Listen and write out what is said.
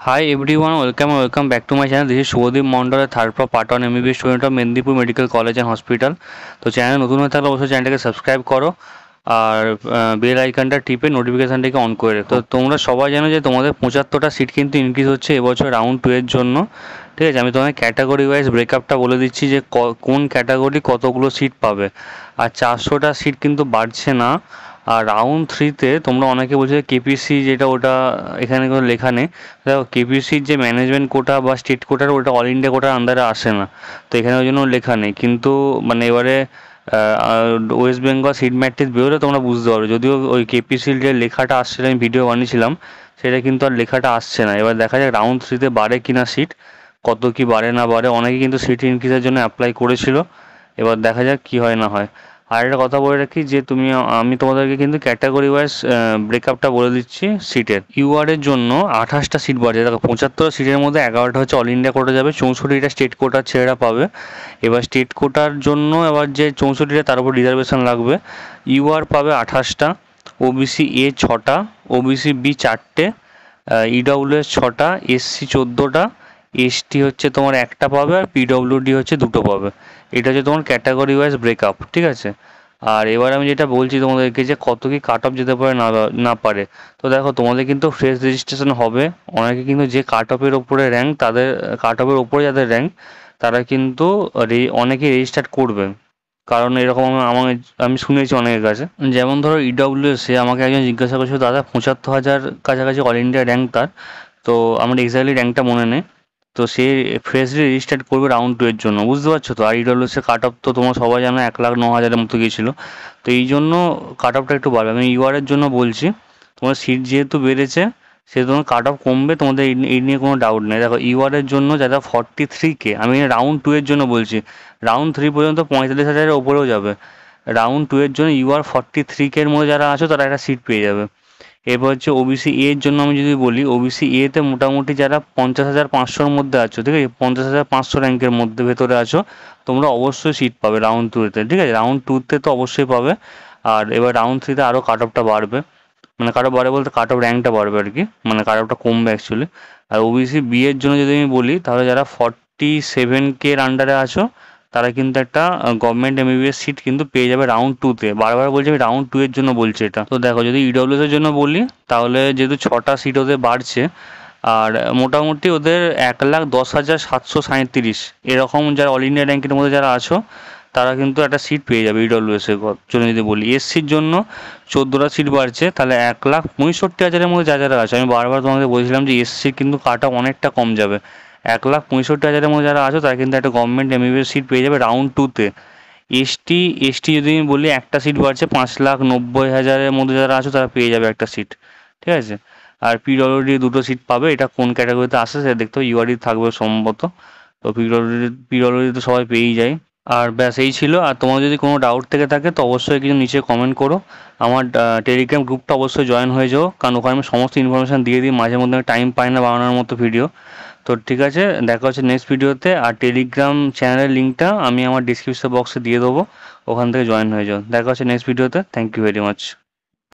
Hi everyone, welcome back to my channel. This is Shubhadeep Mondal, a third part on MBBS student of Mendipur Medical College and Hospital. তো channel নতুন হয়ে থাকলে অবশ্যই চ্যানেলটাকে subscribe করো আর bell আইকনটা টিপে নোটিফিকেশানটাকে অন করে রেখো। তো তোমরা সবাই জানো যে তোমাদের 75টা সিট কিন্তু ইনক্রিজ হচ্ছে এবছর রাউন্ড 2 এর জন্য। ঠিক আছে, আমি তোমাদের ক্যাটাগরি ওয়াইজ ব্রেকআপটা বলে দিচ্ছি যে কোন ক্যাটাগরি কতগুলো সিট পাবে। আর 400টা সিট কিন্তু বাড়ছে না। আর রাউন্ড 3তে তোমরা অনেকে বলছো যে কেপিসি যেটা ওটা এখানে কোনো লেখা নেই। দেখো কেপিসির যে ম্যানেজমেন্ট কোটা বা স্টেট কোটার ওটা অল ইন্ডিয়া কোটার আন্ডারে আসে না, তো এখানে ওই জন্য লেখা নেই। কিন্তু মানে এবারে ওয়েস্ট বেঙ্গল সিট ম্যাট্রিক্স বেরোলে তোমরা বুঝতে পারবে। যদিও ওই কেপিসির যে লেখাটা আসছিল, আমি ভিডিও বানিয়েছিলাম, সেটা কিন্তু আর লেখাটা আসছে না। এবার দেখা যাক রাউন্ড 3তে বাড়ে কিনা সিট, কত কি বাড়ে না বাড়ে। অনেকে কিন্তু সিট ইনক্রিজের জন্য অ্যাপ্লাই করেছিল, এবার দেখা যাক কি হয় না হয়। আর একটা কথা বলে রাখি যে আমি তোমাদেরকে কিন্তু ক্যাটাগরি ওয়াইজ ব্রেকআপটা বলে দিচ্ছি সিটের। ইউআরের জন্য 28টা সিট বাড়ছে। দেখো 75 সিটের মধ্যে 11টা হচ্ছে অল ইন্ডিয়া কোটা যাবে, 64টা স্টেট কোটার ছেলেরা পাবে। এবার স্টেট কোটার জন্য এবার যে 64টা তার উপর রিজার্ভেশন লাগবে। ইউআর পাবে 28টা, ওবিসি এ 6টা, ওবিসি বি 4টে, ইডব্লিউএস 6টা, এসসি 14টা, এসটি হচ্ছে তোমার 1টা পাবে, আর পিডব্লিউডি হচ্ছে 2টো পাবে। এটা হচ্ছে তোমার ক্যাটাগরি ওয়াইজ ব্রেকআপ। ঠিক আছে, আর এবার আমি যেটা বলছি তোমাদেরকে যে কত কি কাট অফ যেতে পারে না পারে। তো দেখো তোমাদের কিন্তু ফ্রেশ রেজিস্ট্রেশন হবে। অনেকে কিন্তু যে কাট অফের ওপরে র্যাঙ্ক, তাদের কাট অফের ওপরে যাদের র্যাঙ্ক, তারা কিন্তু অনেকে রেজিস্টার করবে। কারণ এরকম আমি শুনেছি অনেকের কাছে। যেমন ধরো ইডব্লিউএসে আমাকে একজন জিজ্ঞাসা করছিল, দাদা 75,000 কাছাকাছি অল ইন্ডিয়া র্যাঙ্ক তার, তো আমার এক্স্যাক্টলি র্যাঙ্কটা মনে নেই। তো সে ফ্রেশলি রেজিস্টার্ড করবে রাউন্ড 2 এর জন্য, বুঝতে পারছো তো। আর ইডব্লিউএসের কাট অফ তো তোমরা সবাই জানো 1,09,000-এর মতো গিয়েছিলো। তো এই জন্য কাট অফটা একটু বাড়বে। আমি ইউআরের জন্য বলছি, তোমার সিট যেহেতু বেড়েছে সেহেতু তোমার কাট অফ কমবে, তোমাদের এই নিয়ে কোনো ডাউট নেই। দেখো ইউআরের জন্য যারা 43K, আমি রাউন্ড 2 এর জন্য বলছি, রাউন্ড 3 পর্যন্ত 45,000-এর ওপরেও যাবে। রাউন্ড 2 এর জন্য ইউআর 43K এর মধ্যে যারা আছো তারা একটা সিট পেয়ে যাবে। এরপর হচ্ছে ওবিসি এর জন্য আমি যদি বলি, ওবিসি এতে মোটামুটি যারা 50,500-র মধ্যে আছো, ঠিক আছে, 50,500 র্যাঙ্কের মধ্যে ভেতরে আছো, তোমরা অবশ্যই সিট পাবে রাউন্ড 2-তে। ঠিক আছে, রাউন্ড 2-তে তো অবশ্যই পাবে। আর এবার রাউন্ড 3-তে আরও কাট অফটা বাড়বে, মানে কাট অফ বাড়বে বলতে কাট অফ র্যাঙ্কটা বাড়বে আর কি, মানে কাট অফটা কমবে অ্যাকচুয়ালি। আর ওবিসি বি এর জন্য যদি আমি বলি, তাহলে যারা 47K-র আন্ডারে আছো তারা কিন্তু একটা গভর্নমেন্ট এমবিবিএস সিট কিন্তু পেয়ে যাবে রাউন্ড 2-তে। বারবার বলছি আমি রাউন্ড 2 এর জন্য বলছি এটা। তো দেখো যদি ইডব্লিউএস এর জন্য বলি, তাহলে যেহেতু 6টা সিট ওদের বাড়ছে, আর মোটামুটি ওদের 1,10,737 এরকম যারা অল ইন্ডিয়া র্যাঙ্কের মধ্যে যারা আছো, তারা কিন্তু একটা সিট পেয়ে যাবে ইডব্লিউএস এর জন্য যদি বলি। এসসির জন্য 14টা সিট বাড়ছে, তাহলে 1,65,000-এর মধ্যে যারা আছে, আমি বারবার তোমাকে বলছিলাম যে এসসির কিন্তু কাট অফ অনেকটা কম যাবে। 1,65,000-এর মধ্যে যারা আছো তারা কিন্তু একটা গভর্নমেন্ট এমবিবিএস সিট পেয়ে যাবে রাউন্ড 2-তে। এসটি যদি আমি বলি, একটা সিট বাড়ছে, 5,90,000-এর মধ্যে যারা আছো তারা পেয়ে যাবে একটা সিট। ঠিক আছে, আর পিডব্লিউডি 2টো সিট পাবে। এটা কোন ক্যাটাগরিতে আসে সেটা দেখতে হবে, ইউআরই থাকবে সম্ভবত। তো পিডব্লিউডি তো সবাই পেয়েই যায়। আর ব্যাস এই ছিল। আর তোমার যদি কোনো ডাউট থেকে থাকে তো অবশ্যই কিছু নিচে কমেন্ট করো। আমার টেলিগ্রাম গ্রুপটা অবশ্যই জয়েন হয়ে যাও, কারণ ওখানে আমি সমস্ত ইনফরমেশান দিয়ে দিই। মাঝে মধ্যে আমি টাইম পাই না বানানোর মতো ভিডিও। তো ঠিক আছে, দেখা হচ্ছে নেক্সট ভিডিওতে। আর টেলিগ্রাম চ্যানেলের লিঙ্কটা আমি আমার ডিসক্রিপশন বক্সে দিয়ে দেবো, ওখান থেকে জয়েন হয়ে যাও। দেখা হচ্ছে নেক্সট ভিডিওতে। Thank you very much.